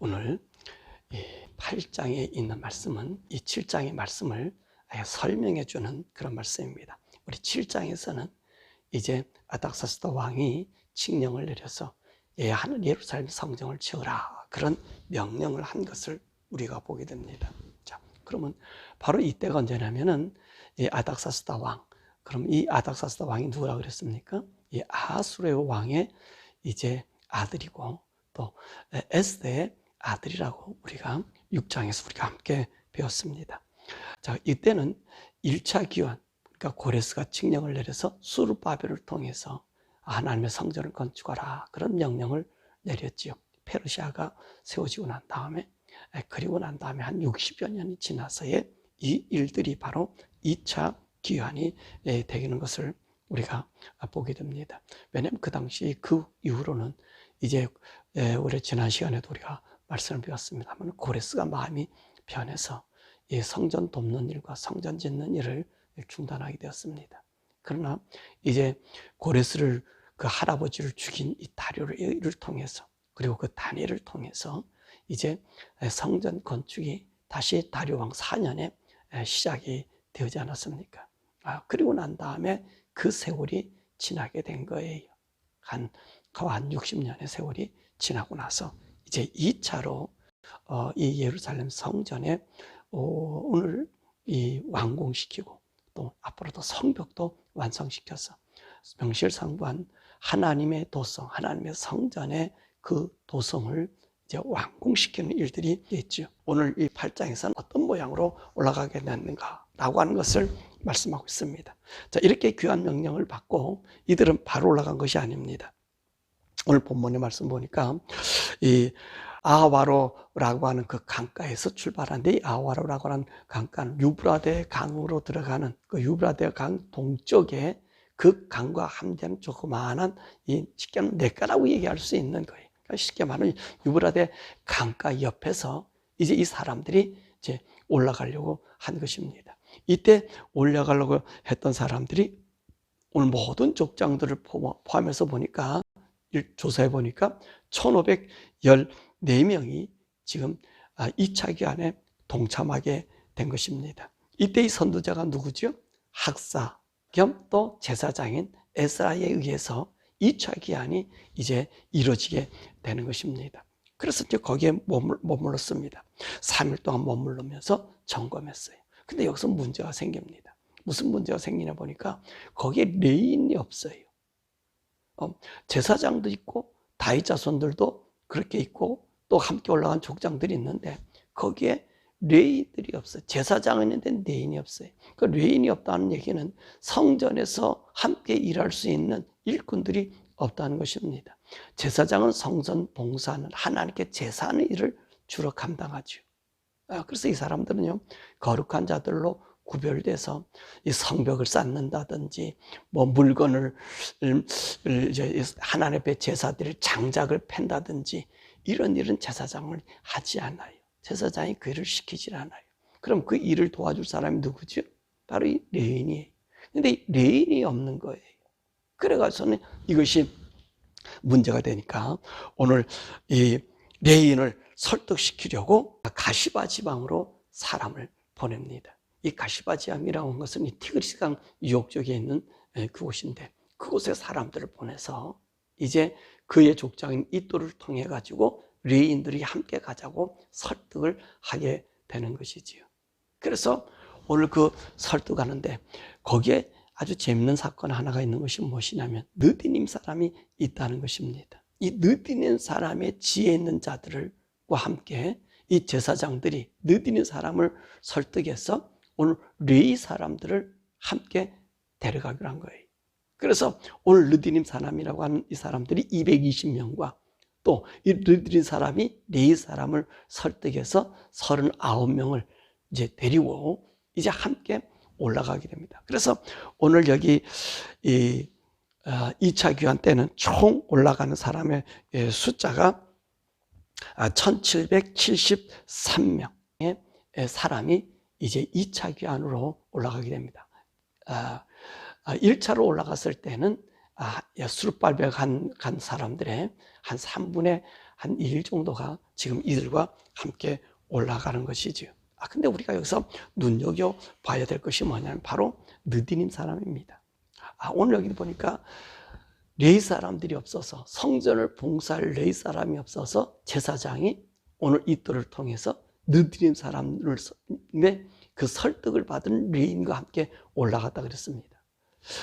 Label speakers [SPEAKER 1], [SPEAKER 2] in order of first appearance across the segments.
[SPEAKER 1] 오늘 이 8장에 있는 말씀은 이 7장의 말씀을 아예 설명해 주는 그런 말씀입니다. 우리 7장에서는 이제 아닥사스다 왕이 칙령을 내려서 하늘 예루살렘 성정을 지으라 그런 명령을 한 것을 우리가 보게 됩니다. 자, 그러면 바로 이때가 언제냐면은 이 아닥사스다 왕. 그럼 이 아닥사스다 왕이 누구라 그랬습니까? 이 아하수레오 왕의 이제 아들이고 또 에스더의 아들이라고 우리가 6장에서 우리가 함께 배웠습니다. 자, 이때는 1차 기환, 그러니까 고레스가 칙령을 내려서 수르바벨을 통해서 하나님의 성전을 건축하라 그런 명령을 내렸지요. 페르시아가 세워지고 난 다음에, 그리고 난 다음에 한 60여 년이 지나서의 이 일들이 바로 2차 기환이 되는 것을 우리가 보게 됩니다. 왜냐하면 그 당시 그 이후로는 이제 우리 지난 시간에도 우리가 말씀을 배웠습니다만 고레스가 마음이 변해서 이 성전 돕는 일과 성전 짓는 일을 중단하게 되었습니다. 그러나 이제 고레스를 그 할아버지를 죽인 이 다리오를 통해서 그리고 그 다니엘을 통해서 이제 성전 건축이 다시 다리오 왕 4년에 시작이 되지 않았습니까? 그리고 난 다음에 그 세월이 지나게 된 거예요. 한 60년의 세월이 지나고 나서 이제 2차로 이 예루살렘 성전에 오늘 이 완공시키고 또 앞으로도 성벽도 완성시켜서 명실상부한 하나님의 도성, 하나님의 성전의 그 도성을 이제 완공시키는 일들이 있죠. 오늘 이 8장에서는 어떤 모양으로 올라가게 됐는가라고 하는 것을 말씀하고 있습니다. 자, 이렇게 귀한 명령을 받고 이들은 바로 올라간 것이 아닙니다. 오늘 본문의 말씀 보니까 이 아하와로라고 하는 그 강가에서 출발하는데 이 아하와로라고 하는 강가는 유브라데 강으로 들어가는 그 유브라데 강 동쪽에 그 강과 함께하는 조그마한 이 쉽게 말하면 냇가라고 얘기할 수 있는 거예요. 그러니까 쉽게 말하면 유브라데 강가 옆에서 이제 이 사람들이 이제 올라가려고 한 것입니다. 이때 올라가려고 했던 사람들이 오늘 모든 족장들을 포함해서 보니까 조사해 보니까 1514명이 지금 2차 기환에 동참하게 된 것입니다. 이때 이 선두자가 누구죠? 학사 겸 또 제사장인 에스라에 의해서 2차 기환이 이제 이루어지게 되는 것입니다. 그래서 이제 거기에 머물렀습니다. 3일 동안 머물르면서 점검했어요. 근데 여기서 문제가 생깁니다. 무슨 문제가 생기냐 보니까 거기에 레인이 없어요. 제사장도 있고 다윗 자손들도 그렇게 있고 또 함께 올라간 족장들이 있는데 거기에 레인들이 없어요. 제사장은 있는데 레인이 없어요. 그 레인이 없다는 얘기는 성전에서 함께 일할 수 있는 일꾼들이 없다는 것입니다. 제사장은 성전 봉사하는 하나님께 제사하는 일을 주로 감당하죠. 그래서 이 사람들은요 거룩한 자들로 구별돼서 이 성벽을 쌓는다든지 뭐 물건을 이제 하나님 앞에 제사드릴 장작을 팬다든지 이런 일은 제사장을 하지 않아요. 제사장이 그 일을 시키질 않아요. 그럼 그 일을 도와줄 사람이 누구죠? 바로 이 레인이에요. 근데 이 레인이 없는 거예요. 그래가지고는 이것이 문제가 되니까 오늘 이 레인을 설득시키려고 가시바 지방으로 사람을 보냅니다. 이 가시바 지방이라고 하는 것은 이 티그리스강 유역 쪽에 있는 그곳인데 그곳에 사람들을 보내서 이제 그의 족장인 이또를 통해 가지고 레인들이 함께 가자고 설득을 하게 되는 것이지요. 그래서 오늘 그 설득하는데 거기에 아주 재밌는 사건 하나가 있는 것이 무엇이냐면 느디님 사람이 있다는 것입니다. 이 느디님 사람의 지혜 있는 자들과 함께 이 제사장들이 느디님 사람을 설득해서 오늘 레위 사람들을 함께 데려가기로 한 거예요. 그래서 오늘 느디님 사람이라고 하는 이 사람들이 220명과 또 이 느디님 사람이 레위 사람을 설득해서 39명을 이제 데리고 이제 함께 올라가게 됩니다. 그래서 오늘 여기 이 2차 귀환 때는 총 올라가는 사람의 숫자가 1773명의 사람이 이제 2차 귀환으로 올라가게 됩니다. 1차로 올라갔을 때는 수르발벨 간 사람들의 한 3분의 한 2일 정도가 지금 이들과 함께 올라가는 것이지요. 근데 우리가 여기서 눈여겨봐야 될 것이 뭐냐면 바로 느디님 사람입니다. 오늘 여기 보니까 레위 사람들이 없어서, 성전을 봉사할 레위 사람이 없어서 제사장이 오늘 이 뜰을 통해서 느디님 사람의 그 설득을 받은 레위인과 함께 올라갔다 그랬습니다.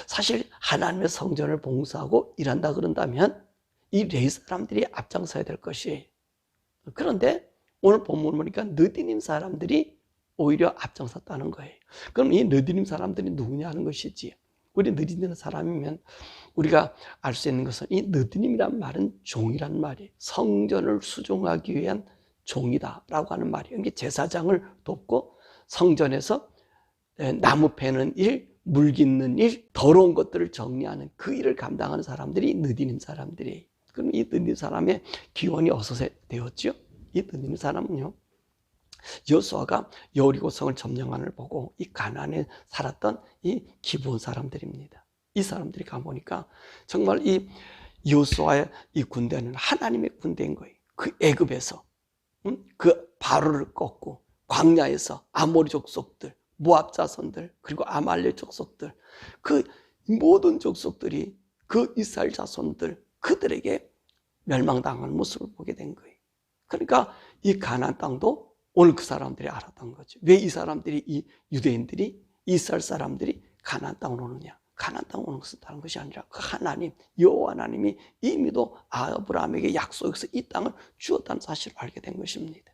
[SPEAKER 1] 사실 하나님의 성전을 봉사하고 일한다 그런다면 이 레위 사람들이 앞장서야 될 것이에요. 그런데 오늘 본문 보니까 느디님 사람들이 오히려 앞장섰다는 거예요. 그럼 이 느디님 사람들이 누구냐 하는 것이지. 우리 느디님 사람이면 우리가 알 수 있는 것은 이 느디님이란 말은 종이란 말이에요. 성전을 수종하기 위한 종이다라고 하는 말이에요. 이게 제사장을 돕고 성전에서 나무 패는 일, 물 깃는 일, 더러운 것들을 정리하는 그 일을 감당하는 사람들이 느디님 사람들이에요. 그럼 이 느디님 사람의 기원이 어디서 되었죠? 이 느디님 사람은요, 여호수아가 여리고성을 점령하는 걸 보고 이 가나안에 살았던 이 기브온 사람들입니다. 이 사람들이 가보니까 정말 이 여호수아의 이 군대는 하나님의 군대인 거예요. 그 애굽에서 그 바로를 꺾고 광야에서 아모리 족속들, 모압 자손들, 그리고 아말렉 족속들, 그 모든 족속들이 그 이스라엘 자손들, 그들에게 멸망당하는 모습을 보게 된 거예요. 그러니까 이 가나안 땅도 오늘 그 사람들이 알았던 거죠. 왜 이 사람들이, 이 유대인들이, 이스라엘 사람들이 가나안 땅으로 오느냐? 가나안 땅 오는 것은 다른 것이 아니라 그 하나님, 여호와 하나님이 이미도 아브라함에게 약속해서 이 땅을 주었다는 사실을 알게 된 것입니다.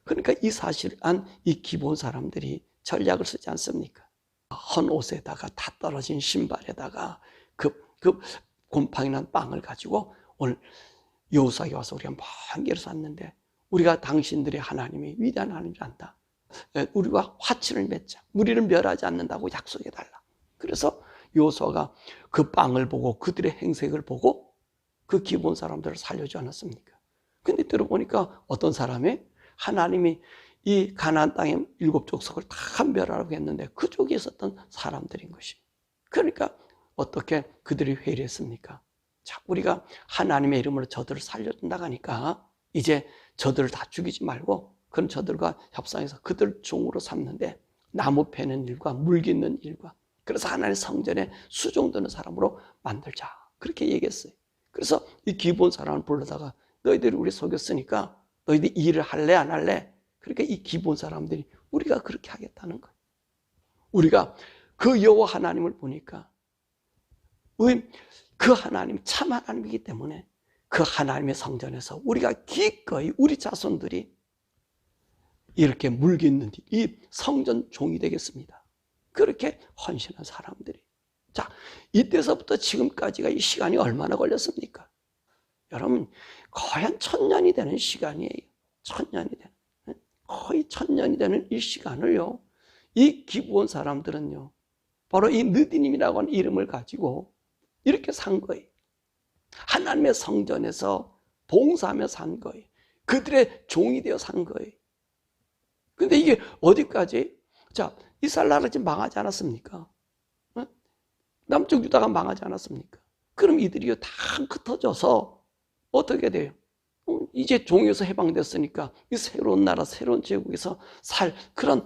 [SPEAKER 1] 그러니까 이 사실을 안 이 기브온 사람들이 전략을 쓰지 않습니까? 헌 옷에다가 다 떨어진 신발에다가 그 곰팡이 난 빵을 가지고 오늘 여호수아에게 와서 우리가 먼 길에서 왔는데 우리가 당신들의 하나님이 위대한 하나님을 안다. 우리와 화친을 맺자. 우리를 멸하지 않는다고 약속해달라. 그래서 여호수아가 그 빵을 보고 그들의 행색을 보고 그 기브온 사람들을 살려주지 않았습니까? 근데 들어보니까 어떤 사람이 하나님이 이 가나안 땅의 7족속을 다 멸하라고 했는데 그쪽에 있었던 사람들인 것입니다. 그러니까 어떻게 그들이 회의를 했습니까? 자, 우리가 하나님의 이름으로 저들을 살려준다고 하니까 이제 저들을 다 죽이지 말고 그런 저들과 협상해서 그들 종으로 삼는데 나무 패는 일과 물 깃는 일과 그래서 하나님의 성전에 수종되는 사람으로 만들자. 그렇게 얘기했어요. 그래서 이 기브온 사람을 불러다가 너희들이 우리 속였으니까 너희들이 이 일을 할래 안 할래? 그러니까 이 기브온 사람들이 우리가 그렇게 하겠다는 거예요. 우리가 그 여호와 하나님을 보니까 그 하나님 참 하나님이기 때문에 그 하나님의 성전에서 우리가 기꺼이 우리 자손들이 이렇게 물깃는 이 성전 종이 되겠습니다. 그렇게 헌신한 사람들이. 자, 이때서부터 지금까지가 이 시간이 얼마나 걸렸습니까? 여러분, 거의 한 1000년이 되는 시간이에요. 1000년이 되는. 거의 1000년이 되는 이 시간을요, 이 기브온 사람들은요, 바로 이 느디님이라고 하는 이름을 가지고 이렇게 산 거예요. 하나님의 성전에서 봉사하며 산 거예요. 그들의 종이 되어 산 거예요. 근데 이게 어디까지? 자, 이스라엘 나라가 지금 망하지 않았습니까? 남쪽 유다가 망하지 않았습니까? 그럼 이들이 다 흩어져서 어떻게 돼요? 이제 종에서 해방됐으니까 이 새로운 나라, 새로운 제국에서 살 그런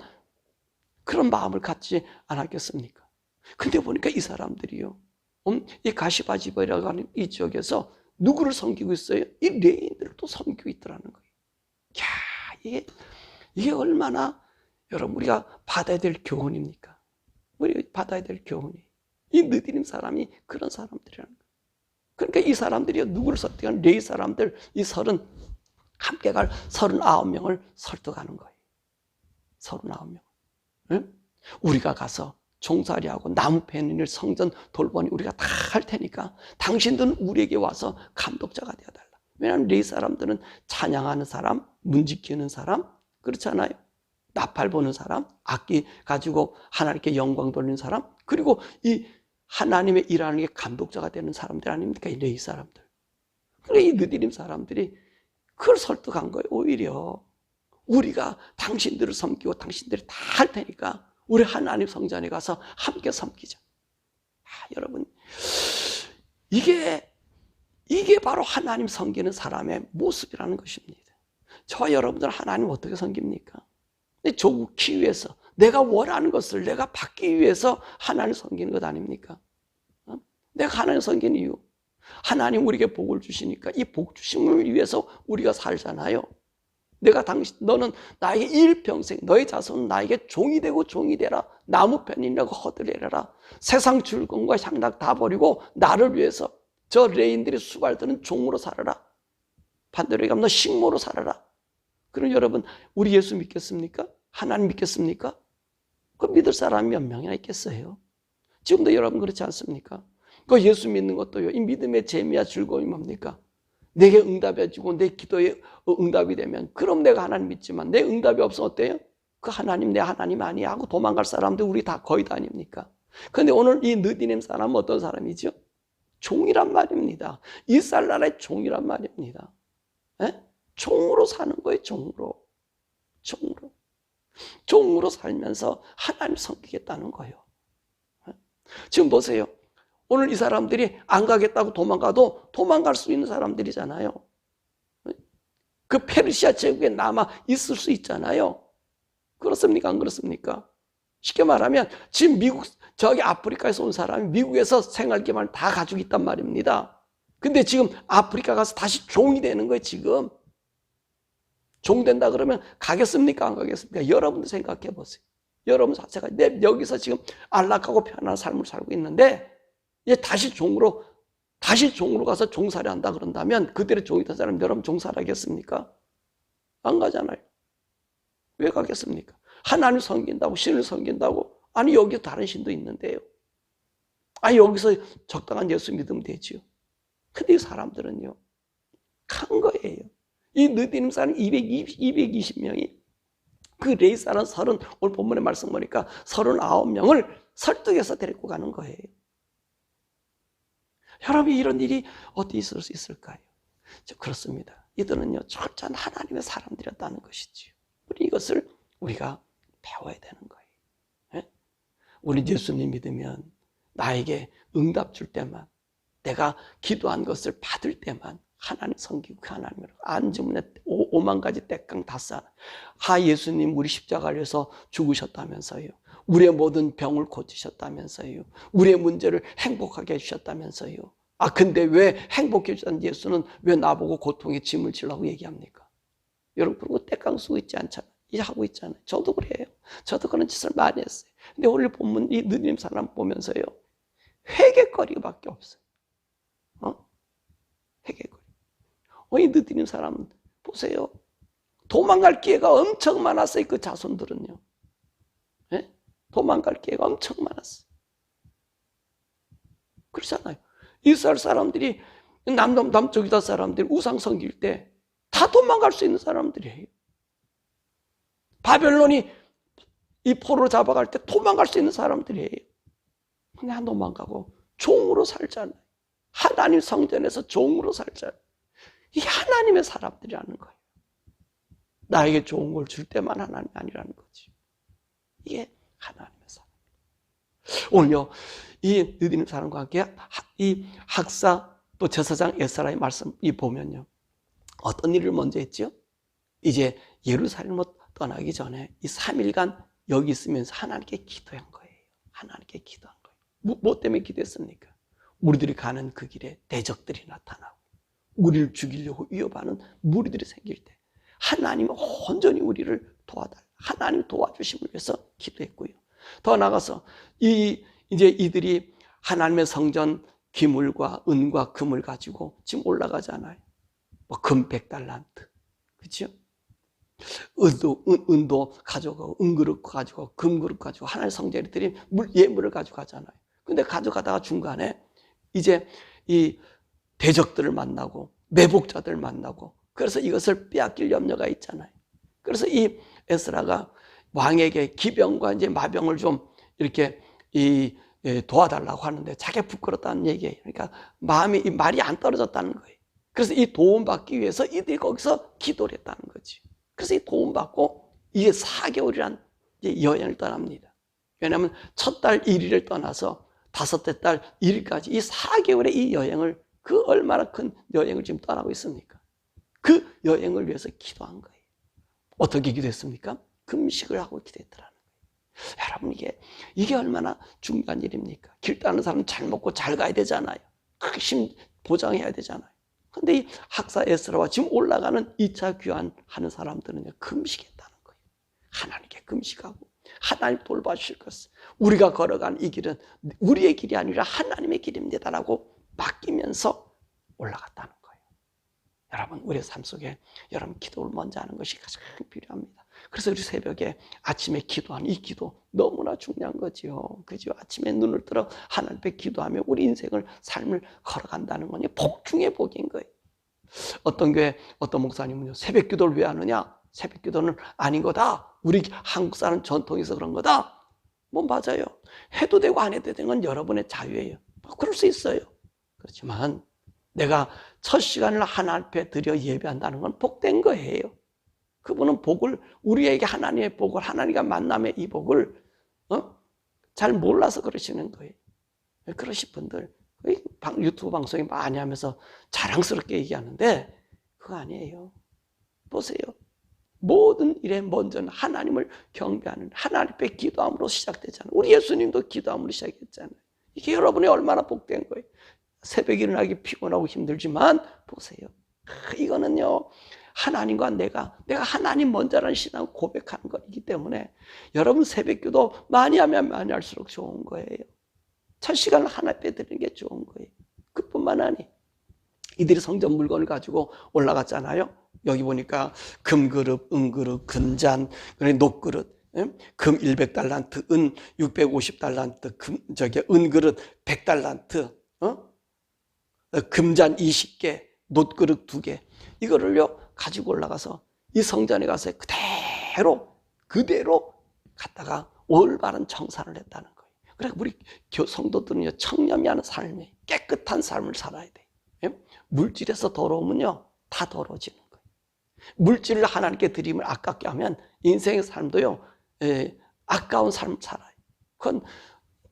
[SPEAKER 1] 마음을 갖지 않았겠습니까? 근데 보니까 이 사람들이요, 이 가시바지바라고 하는 이 지역에서 누구를 섬기고 있어요? 이 레인들을 또 섬기고 있더라는 거예요. 야, 이게 얼마나 여러분 우리가 받아야 될 교훈입니까? 우리 받아야 될 교훈이 이 느디님 사람이 그런 사람들이라는 거예요. 그러니까 이 사람들이 누구를 설득하는 레위 사람들 이 함께 갈 39명을 설득하는 거예요. 39명. 응? 우리가 가서 종살이하고 나무 패는 일, 성전 돌보니 우리가 다 할 테니까 당신들은 우리에게 와서 감독자가 되어달라. 왜냐하면 레위 사람들은 찬양하는 사람, 문 지키는 사람, 그렇잖아요. 나팔 보는 사람, 악기 가지고 하나님께 영광 돌리는 사람, 그리고 이 하나님의 일하는 게 감독자가 되는 사람들 아닙니까? 이 레위 사람들. 그래, 이 느디님 사람들이 그걸 설득한 거예요. 오히려 우리가 당신들을 섬기고 당신들이 다 할 테니까 우리 하나님 성전에 가서 함께 섬기자. 여러분, 이게 이게 바로 하나님 섬기는 사람의 모습이라는 것입니다. 저와 여러분들 하나님 어떻게 섬깁니까? 좋기 위해서, 내가 원하는 것을 내가 받기 위해서 하나님 섬기는 것 아닙니까? 내가 하나님 섬기는 이유, 하나님 우리에게 복을 주시니까 이 복 주심을 위해서 우리가 살잖아요. 너는 나에게 일평생, 너의 자손은 나에게 종이 되고 종이 되라. 나무 편이라고 허들이라. 세상 즐거움과 향락 다 버리고 나를 위해서 저 레인들이 수발드는 종으로 살아라. 반대로 얘기하면 너 식모로 살아라. 그럼 여러분, 우리 예수 믿겠습니까? 하나님 믿겠습니까? 그 믿을 사람이 몇 명이나 있겠어요? 지금도 여러분 그렇지 않습니까? 그 예수 믿는 것도요, 이 믿음의 재미와 즐거움이 뭡니까? 내게 응답해주고 내 기도에 응답이 되면 그럼 내가 하나님 믿지만 내 응답이 없으면 어때요? 그 하나님 내 하나님 아니야 하고 도망갈 사람들 우리 다 거의 다 아닙니까? 그런데 오늘 이 느디님 사람은 어떤 사람이죠? 종이란 말입니다. 이스라엘 나라의 종이란 말입니다. 에? 종으로 사는 거예요. 종으로 살면서 하나님 섬기겠다는 거예요. 지금 보세요. 오늘 이 사람들이 안 가겠다고 도망가도 도망갈 수 있는 사람들이잖아요. 그 페르시아 제국에 남아 있을 수 있잖아요. 그렇습니까? 안 그렇습니까? 쉽게 말하면 지금 미국, 저기 아프리카에서 온 사람이 미국에서 생활 기반을 다 가지고 있단 말입니다. 근데 지금 아프리카 가서 다시 종이 되는 거예요, 지금. 종 된다 그러면 가겠습니까? 안 가겠습니까? 여러분도 생각해 보세요. 여러분 자체가 여기서 지금 안락하고 편안한 삶을 살고 있는데 이제 다시 종으로 가서 종살이 한다 그런다면 그들의 종이 된 사람 여러분 종살이 하겠습니까? 안 가잖아요. 왜 가겠습니까? 하나님을 섬긴다고, 신을 섬긴다고. 아니 여기 다른 신도 있는데요. 아니 여기서 적당한 예수 믿으면 되지요. 근데 이 사람들은요 간 거예요. 이 느디님 사람 220명이 그 레이 사람 오늘 본문의 말씀 보니까 39명을 설득해서 데리고 가는 거예요. 여러분 이런 일이 어디 있을 수 있을까요? 그렇습니다. 이들은요 철저한 하나님의 사람들이었다는 것이지요. 우리 이것을 우리가 배워야 되는 거예요. 네? 우리 예수님 믿으면 나에게 응답 줄 때만, 내가 기도한 것을 받을 때만 하나님 섬기고 그 하나님을 안주문에 5만 가지 떼깡 다 쌓아. 예수님 우리 십자가를 위해서 죽으셨다면서요. 우리의 모든 병을 고치셨다면서요. 우리의 문제를 행복하게 해주셨다면서요. 근데 왜 행복해 주신 예수는 왜 나보고 고통의 짐을 지라고 얘기합니까? 여러분 그러고 떼깡 쓰고 있지 않잖아요. 이제 하고 있잖아요. 저도 그래요. 저도 그런 짓을 많이 했어요. 근데 오늘 본문 이 느님 사람 보면서요. 회개거리밖에 없어요. 회개거리. 이 느님 사람 보세요. 도망갈 기회가 엄청 많았어요. 그 자손들은요. 네? 도망갈 기회가 엄청 많았어요. 그렇잖아요. 이스라엘 사람들이 남쪽 유다 사람들이 우상 섬길 때 다 도망갈 수 있는 사람들이에요. 바벨론이 이 포로로 잡아갈 때 도망갈 수 있는 사람들이에요. 근데 안 도망가고 종으로 살잖아요. 하나님 성전에서 종으로 살잖아요. 이게 하나님의 사람들이라는 거예요. 나에게 좋은 걸 줄 때만 하나님이 아니라는 거지. 이게 하나님의 사람. 오늘요, 이 느디님 사람과 함께 이 학사 또 제사장 에스라의 말씀이 보면요. 어떤 일을 먼저 했죠? 이제 예루살렘으로 떠나기 전에 이 3일간 여기 있으면서 하나님께 기도한 거예요. 하나님께 기도한 거예요. 뭐 때문에 기도했습니까? 우리들이 가는 그 길에 대적들이 나타나고 우리를 죽이려고 위협하는 무리들이 생길 때 하나님은 온전히 우리를 도와달라. 하나님 도와주심을 위해서 기도했고요. 더 나아가서 이제 이들이 하나님의 성전 기물과 은과 금을 가지고 지금 올라가잖아요. 금 100달란트. 그렇죠? 은도 가져가고 은그릇 가지고 금그릇 가지고 하나님의 성전에 드린 예물을 가져가잖아요. 근데 가져가다가 중간에 이제 이 대적들을 만나고 매복자들을 만나고 그래서 이것을 빼앗길 염려가 있잖아요. 그래서 이 에스라가 왕에게 기병과 이제 마병을 좀 이렇게 도와달라고 하는데 자기가 부끄럽다는 얘기예요. 그러니까 말이 안 떨어졌다는 거예요. 그래서 이 도움받기 위해서 이들이 거기서 기도를 했다는 거지. 그래서 이 도움받고 이게 4개월이란 여행을 떠납니다. 왜냐하면 첫 달 1일을 떠나서 5째 달 1일까지 이 4개월의 이 여행을 그 얼마나 큰 여행을 지금 떠나고 있습니까? 그 여행을 위해서 기도한 거예요. 어떻게 기도했습니까? 금식을 하고 기도했더라는 거예요. 여러분, 이게 얼마나 중요한 일입니까? 길 따는 사람은 잘 먹고 잘 가야 되잖아요. 핵심 보장해야 되잖아요. 근데 이 학사 에스라와 지금 올라가는 2차 귀환하는 사람들은요, 금식했다는 거예요. 하나님께 금식하고 하나님 돌봐주실 것을, 우리가 걸어간 이 길은 우리의 길이 아니라 하나님의 길입니다라고 맡기면서 올라갔다는 거예요. 여러분, 우리의 삶 속에 여러분 기도를 먼저 하는 것이 가장 필요합니다. 그래서 우리 새벽에 아침에 기도하는 이 기도 너무나 중요한 거지요. 그죠? 아침에 눈을 뜨러 하나님 앞에 기도하며 우리 인생을, 삶을 걸어간다는 건 복 중의 복인 거예요. 어떤 교회, 어떤 목사님은요, 새벽 기도를 왜 하느냐? 새벽 기도는 아닌 거다. 우리 한국 사람 전통에서 그런 거다. 뭐 맞아요. 해도 되고 안 해도 되는 건 여러분의 자유예요. 그럴 수 있어요. 그렇지만 내가 첫 시간을 하나님 앞에 드려 예배한다는 건 복된 거예요. 그분은 복을, 우리에게 하나님의 복을, 하나님과 만남의 이 복을 잘 몰라서 그러시는 거예요. 그러신 분들 유튜브 방송에 많이 하면서 자랑스럽게 얘기하는데 그거 아니에요. 보세요. 모든 일에 먼저는 하나님을 경배하는, 하나님 앞에 기도함으로 시작되잖아요. 우리 예수님도 기도함으로 시작했잖아요. 이게 여러분이 얼마나 복된 거예요. 새벽에 일어나기 피곤하고 힘들지만 보세요. 이거는요, 하나님과 내가 하나님 먼저라는 신앙을 고백하는 것이기 때문에 여러분 새벽 기도 많이 하면 많이 할수록 좋은 거예요. 첫 시간을 하나님 앞에 드리는 게 좋은 거예요. 그뿐만 아니, 이들이 성전 물건을 가지고 올라갔잖아요. 여기 보니까 금그릇, 은그릇, 금잔, 녹그릇, 금 100달란트, 은 650달란트, 은그릇 100달란트, 금잔 20개, 놋그릇 2개, 이거를요 가지고 올라가서 이 성전에 가서 그대로 갖다가 올바른 청산을 했다는 거예요. 그러니까 우리 성도들은요, 청렴히 하는 삶이, 깨끗한 삶을 살아야 돼요. 물질에서 더러우면요 다 더러워지는 거예요. 물질을 하나님께 드림을 아깝게 하면 인생의 삶도요 아까운 삶을 살아요. 그건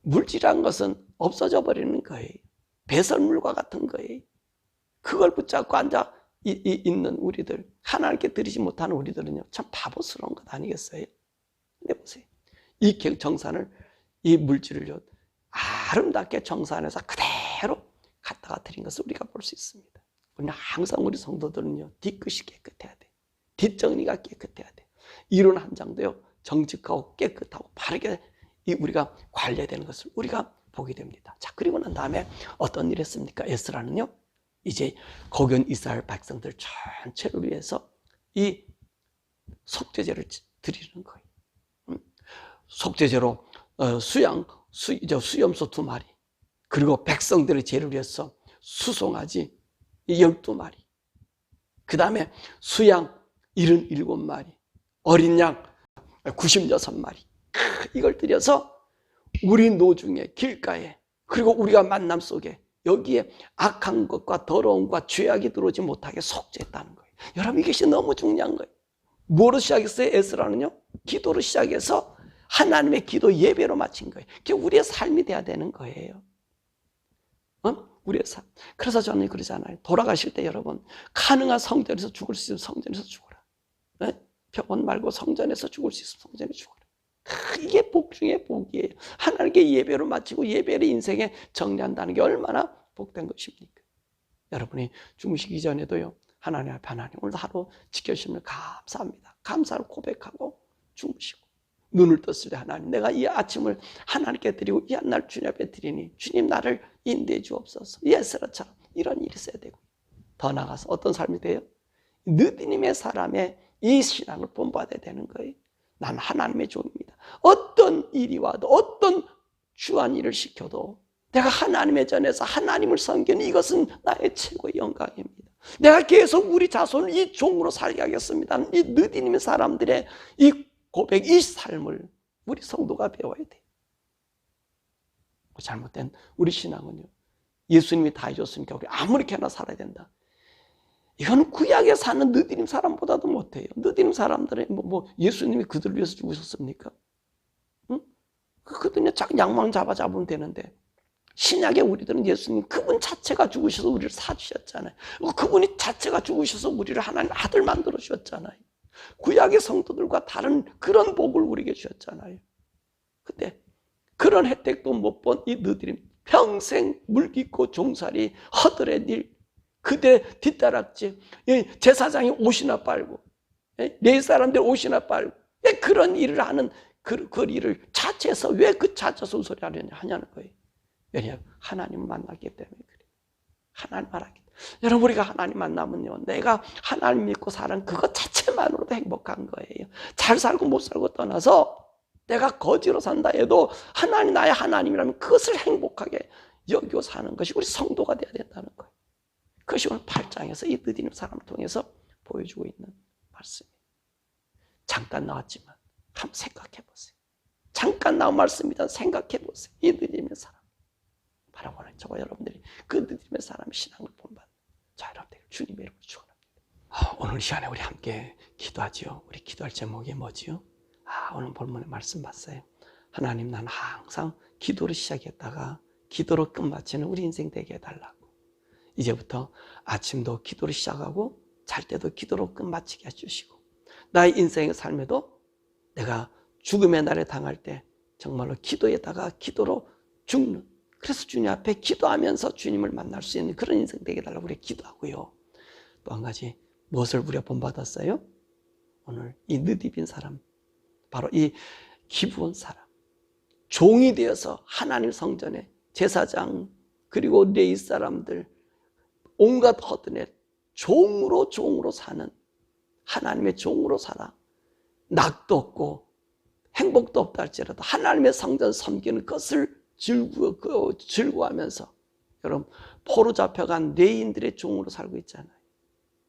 [SPEAKER 1] 물질이란 것은 없어져 버리는 거예요. 배설물과 같은 거예요. 그걸 붙잡고 앉아 있는 우리들, 하나님께 드리지 못하는 우리들은요 참 바보스러운 것 아니겠어요? 근데 보세요, 이 정산을, 이 물질을요 아름답게 정산해서 그대로 갖다가 드린 것을 우리가 볼 수 있습니다. 우리는 항상 우리 성도들은요 뒤끝이 깨끗해야 돼. 뒷정리가 깨끗해야 돼. 이론 한 장도요 정직하고 깨끗하고 바르게 우리가 관리해야 되는 것을 우리가 보게 됩니다. 자, 그리고 난 다음에 어떤 일을 했습니까? 에스라는요 이제 거기 이스라엘 백성들 전체를 위해서 이 속죄제를 드리는 거예요. 속죄제로 수염소 2마리, 그리고 백성들의 죄를 위해서 수송아지 12마리, 그 다음에 수양 77마리, 어린 양 96마리, 이걸 드려서 우리 노중에, 길가에, 그리고 우리가 만남 속에 여기에 악한 것과 더러운 것과 죄악이 들어오지 못하게 속죄했다는 거예요. 여러분, 이것이 너무 중요한 거예요. 뭐로 시작했어요? 에스라는요 기도로 시작해서 하나님의 기도 예배로 마친 거예요. 그게 우리의 삶이 돼야 되는 거예요. 우리의 삶. 그래서 저는 그러잖아요. 돌아가실 때 여러분, 가능한 성전에서 죽을 수 있으면 성전에서 죽어라. 병원 말고 성전에서 죽을 수 있으면 성전에 죽어라. 이게 복 중에 복이에요. 하나님께 예배로 마치고 예배를 인생에 정리한다는 게 얼마나 복된 것입니까? 여러분이 주무시기 전에도요 하나님 앞에, 하나님 오늘 하루 지켜주시면 감사합니다. 감사를 고백하고 주무시고, 눈을 떴을 때 하나님, 내가 이 아침을 하나님께 드리고 이 한날 주님 앞에 드리니 주님 나를 인도해 주옵소서. 예스라처럼 이런 일이 있어야 되고, 더 나아가서 어떤 삶이 돼요? 느디님의 사람의 이 신앙을 본받아야 되는 거예요. 난 하나님의 종입니다. 어떤 일이 와도, 어떤 주한 일을 시켜도 내가 하나님의 전에서 하나님을 섬기는 이것은 나의 최고의 영광입니다. 내가 계속 우리 자손을 이 종으로 살게 하겠습니다. 이 느디님의 사람들의 이 고백, 이 삶을 우리 성도가 배워야 돼요. 잘못된 우리 신앙은요, 예수님이 다 해줬으니까 우리 아무렇게 하나 살아야 된다. 이거는 구약에 사는 느디님 사람보다도 못해요. 느디님 사람들은 예수님이 그들을 위해서 죽으셨습니까? 응? 그들은 양망 잡으면 되는데, 신약의 우리들은 예수님 그분 자체가 죽으셔서 우리를 사주셨잖아요. 그분이 자체가 죽으셔서 우리를 하나님 아들 만들어 주셨잖아요. 구약의 성도들과 다른 그런 복을 우리에게 주셨잖아요. 근데 그런 혜택도 못 본 이 너희들이 평생 물깃고 종살이 허들의 일, 그대 뒤따랐지. 제사장이 옷이나 빨고 네 사람들 옷이나 빨고 그런 일을 하는 그 일을 자체에서 왜 그 자처 소리 하냐는 거예요. 왜냐하면 하나님을 만났기 때문에 그래요. 하나님 만났기 때문에. 여러분, 우리가 하나님 만나면요, 내가 하나님 믿고 사는 그것 자체만으로도 행복한 거예요. 잘 살고 못 살고 떠나서 내가 거지로 산다 해도 하나님 나의 하나님이라면 그것을 행복하게 여기고 사는 것이 우리 성도가 돼야 된다는 거예요. 그것이 오늘 8장에서 이 느디님 사람을 통해서 보여주고 있는 말씀이에요. 잠깐 나왔지만 한번 생각해 보세요. 잠깐 나온 말씀이다 생각해 보세요. 이 느디님의 사람. 바로 오늘 저와 여러분들이 그 느디님의 사람의 신앙을 본받는 자, 여러분들 주님의 이름으로 축원합니다. 오늘 이 시간에 우리 함께 기도하지요. 우리 기도할 제목이 뭐지요? 오늘 본문의 말씀 봤어요. 하나님, 난 항상 기도로 시작했다가 기도로 끝마치는 우리 인생 되게 해달라고. 이제부터 아침도 기도로 시작하고 잘 때도 기도로 끝마치게 해주시고, 나의 인생의 삶에도 내가 죽음의 날에 당할 때 정말로 기도에다가 기도로 죽는, 그래서 주님 앞에 기도하면서 주님을 만날 수 있는 그런 인생 되게 해달라고 우리 기도하고요. 또 한 가지, 무엇을 우리가 본받았어요? 오늘 이 느디빈 사람, 바로 이 기브온 사람, 종이 되어서 하나님 성전에 제사장 그리고 레위 사람들 온갖 허드렛 종으로 사는, 하나님의 종으로 살아 낙도 없고 행복도 없다 할지라도 하나님의 성전 섬기는 것을 즐거워하면서, 여러분, 포로 잡혀간 레위인들의 종으로 살고 있잖아요.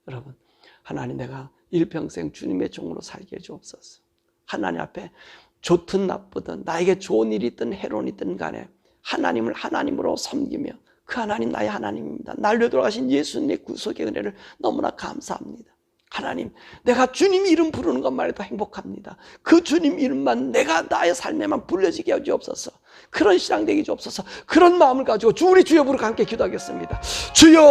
[SPEAKER 1] 여러분, 하나님, 내가 일평생 주님의 종으로 살게 해주옵소서. 하나님 앞에 좋든 나쁘든 나에게 좋은 일이 있든 해로운 일이 있든 간에 하나님을 하나님으로 섬기며, 그 하나님 나의 하나님입니다. 날려 돌아가신 예수님의 구속의 은혜를 너무나 감사합니다. 하나님, 내가 주님 이름 부르는 것만 해도 행복합니다. 그 주님 이름만 내가 나의 삶에만 불려지게 해주옵소서. 그런 신앙 되게 주옵소서. 그런 마음을 가지고 우리 주여 부르고 함께 기도하겠습니다. 주여.